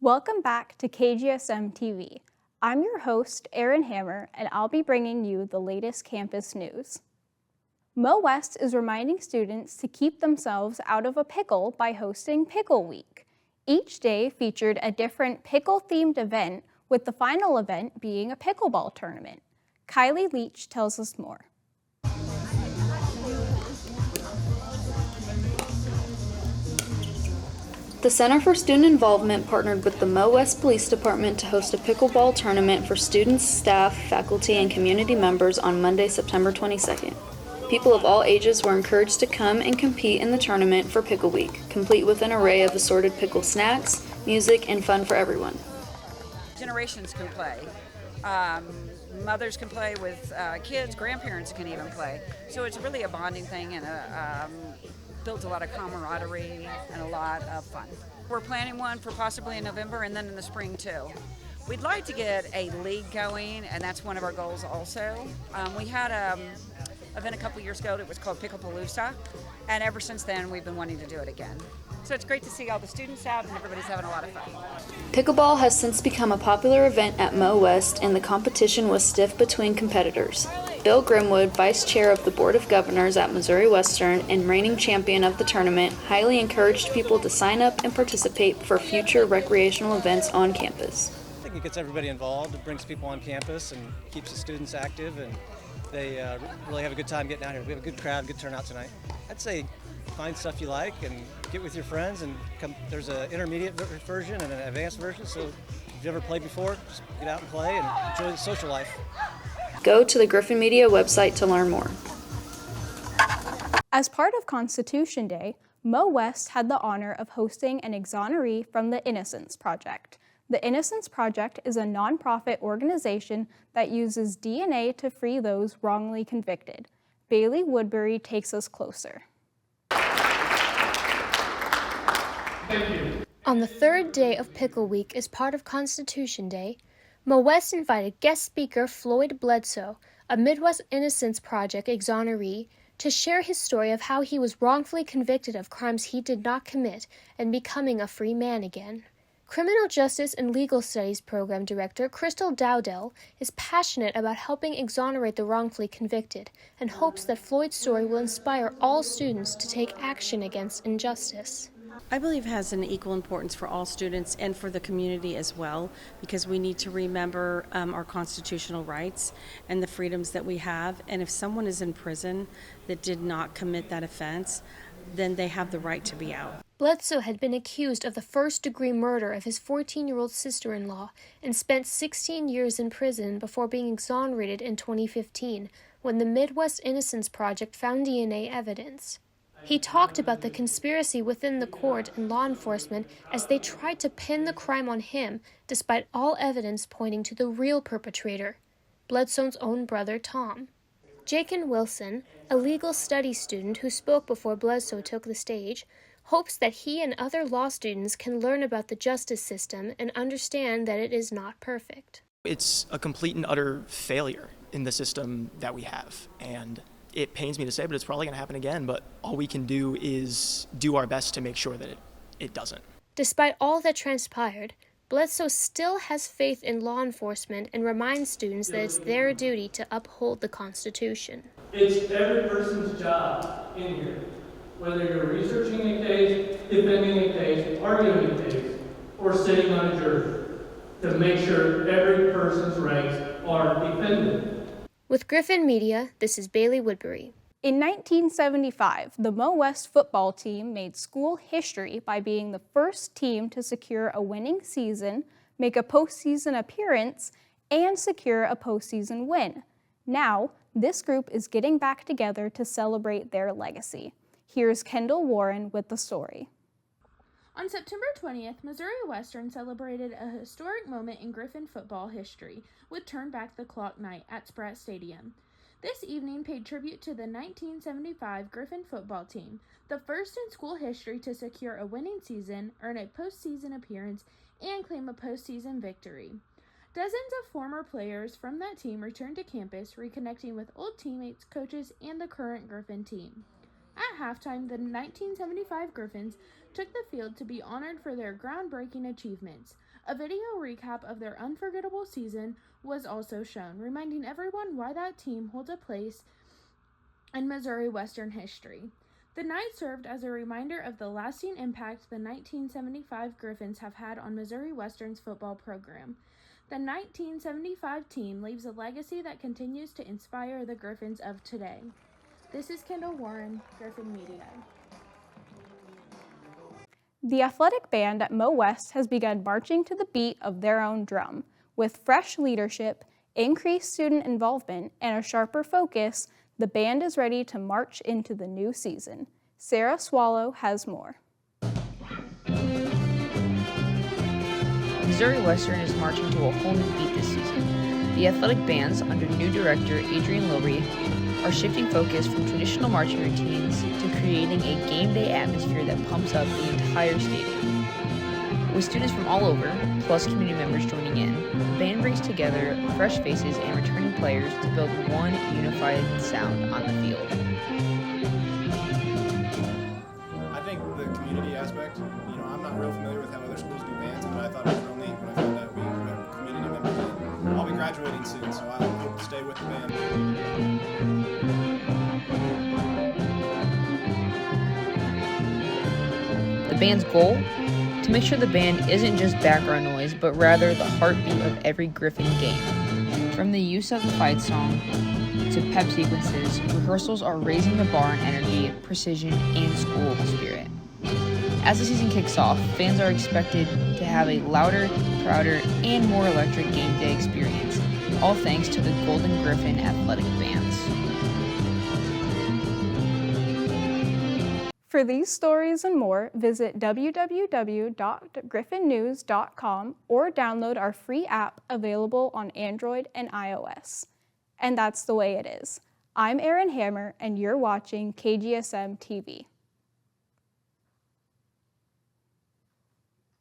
Welcome back to KGSM-TV. I'm your host, Erin Hammer, and I'll be bringing you the latest campus news. MoWest is reminding students to keep themselves out of a pickle by hosting Pickle Week. Each day featured a different pickle-themed event, with the final event being a pickleball tournament. Kylie Leach tells us more. The Center for Student Involvement partnered with the MoWest Police Department to host a pickleball tournament for students, staff, faculty, and community members on Monday, September 22nd. People of all ages were encouraged to come and compete in the tournament for Pickle Week, complete with an array of assorted pickle snacks, music, and fun for everyone. Generations can play. Mothers can play with kids, grandparents can even play. So it's really a bonding thing and builds a lot of camaraderie and a lot of fun. We're planning one for possibly in November and then in the spring too. We'd like to get a league going, and that's one of our goals also. We had an event a couple years ago that was called Pickleball, and ever since then we've been wanting to do it again. So it's great to see all the students out and everybody's having a lot of fun. Pickleball has since become a popular event at MoWest, and the competition was stiff between competitors. Bill Grimwood, Vice Chair of the Board of Governors at Missouri Western and reigning champion of the tournament, highly encouraged people to sign up and participate for future recreational events on campus. I think it gets everybody involved. It brings people on campus and keeps the students active, and they really have a good time getting out here. We have a good crowd, good turnout tonight. I'd say find stuff you like and get with your friends and come. There's an intermediate version and an advanced version, so if you've ever played before, just get out and play and enjoy the social life. Go to the Griffin Media website to learn more. As part of Constitution Day, MoWest had the honor of hosting an exoneree from the Innocence Project. The Innocence Project is a nonprofit organization that uses DNA to free those wrongly convicted. Bailey Woodbury takes us closer. Thank you. On the third day of Pickle Week as part of Constitution Day, MoWest invited guest speaker Floyd Bledsoe, a Midwest Innocence Project exoneree, to share his story of how he was wrongfully convicted of crimes he did not commit and becoming a free man again. Criminal Justice and Legal Studies Program Director Crystal Dowdell is passionate about helping exonerate the wrongfully convicted and hopes that Floyd's story will inspire all students to take action against injustice. I believe it has an equal importance for all students and for the community as well, because we need to remember our constitutional rights and the freedoms that we have. And if someone is in prison that did not commit that offense, then they have the right to be out. Bledsoe had been accused of the first-degree murder of his 14-year-old sister-in-law and spent 16 years in prison before being exonerated in 2015 when the Midwest Innocence Project found DNA evidence. He talked about the conspiracy within the court and law enforcement as they tried to pin the crime on him, despite all evidence pointing to the real perpetrator, Bledsoe's own brother, Tom. Jakin Wilson, a legal studies student who spoke before Bledsoe took the stage, hopes that he and other law students can learn about the justice system and understand that it is not perfect. It's a complete and utter failure in the system that we have, and it pains me to say, but it's probably going to happen again, but all we can do is do our best to make sure that it doesn't. Despite all that transpired, Bledsoe still has faith in law enforcement and reminds students that it's their duty to uphold the Constitution. It's every person's job in here, whether you're researching a case, defending a case, arguing a case, or sitting on a jury, to make sure every person's rights are defended. With Griffin Media, this is Bailey Woodbury. In 1975, the MoWest football team made school history by being the first team to secure a winning season, make a postseason appearance, and secure a postseason win. Now, this group is getting back together to celebrate their legacy. Here's Kendall Warren with the story. On September 20th, Missouri Western celebrated a historic moment in Griffin football history with Turn Back the Clock night at Spratt Stadium. This evening paid tribute to the 1975 Griffin football team, the first in school history to secure a winning season, earn a postseason appearance, and claim a postseason victory. Dozens of former players from that team returned to campus, reconnecting with old teammates, coaches, and the current Griffin team. At halftime, the 1975 Griffins took the field to be honored for their groundbreaking achievements. A video recap of their unforgettable season was also shown, reminding everyone why that team holds a place in Missouri Western history. The night served as a reminder of the lasting impact the 1975 Griffins have had on Missouri Western's football program. The 1975 team leaves a legacy that continues to inspire the Griffins of today. This is Kendall Warren, Griffin Media. The athletic band at MoWest has begun marching to the beat of their own drum. With fresh leadership, increased student involvement, and a sharper focus, the band is ready to march into the new season. Sarah Swallow has more. Missouri Western is marching to a whole new beat this season. The athletic bands, under new director Adrian Lilry, are shifting focus from traditional marching routines to creating a game day atmosphere that pumps up the entire stadium. With students from all over, plus community members joining in, the band brings together fresh faces and returning players to build one unified sound on the field. I think the community aspect, I'm not real familiar with how other schools do bands, but I thought it was real neat when I found out we had community members. I'll be graduating soon, so I hope to stay with the band. The band's goal? To make sure the band isn't just background noise, but rather the heartbeat of every Griffin game. From the use of the fight song to pep sequences, rehearsals are raising the bar on energy, precision, and school spirit. As the season kicks off, fans are expected to have a louder, prouder, and more electric game day experience, all thanks to the Golden Griffin athletic bands. For these stories and more, visit www.griffinnews.com or download our free app available on Android and iOS. And that's the way it is. I'm Erin Hammer, and you're watching KGSM-TV.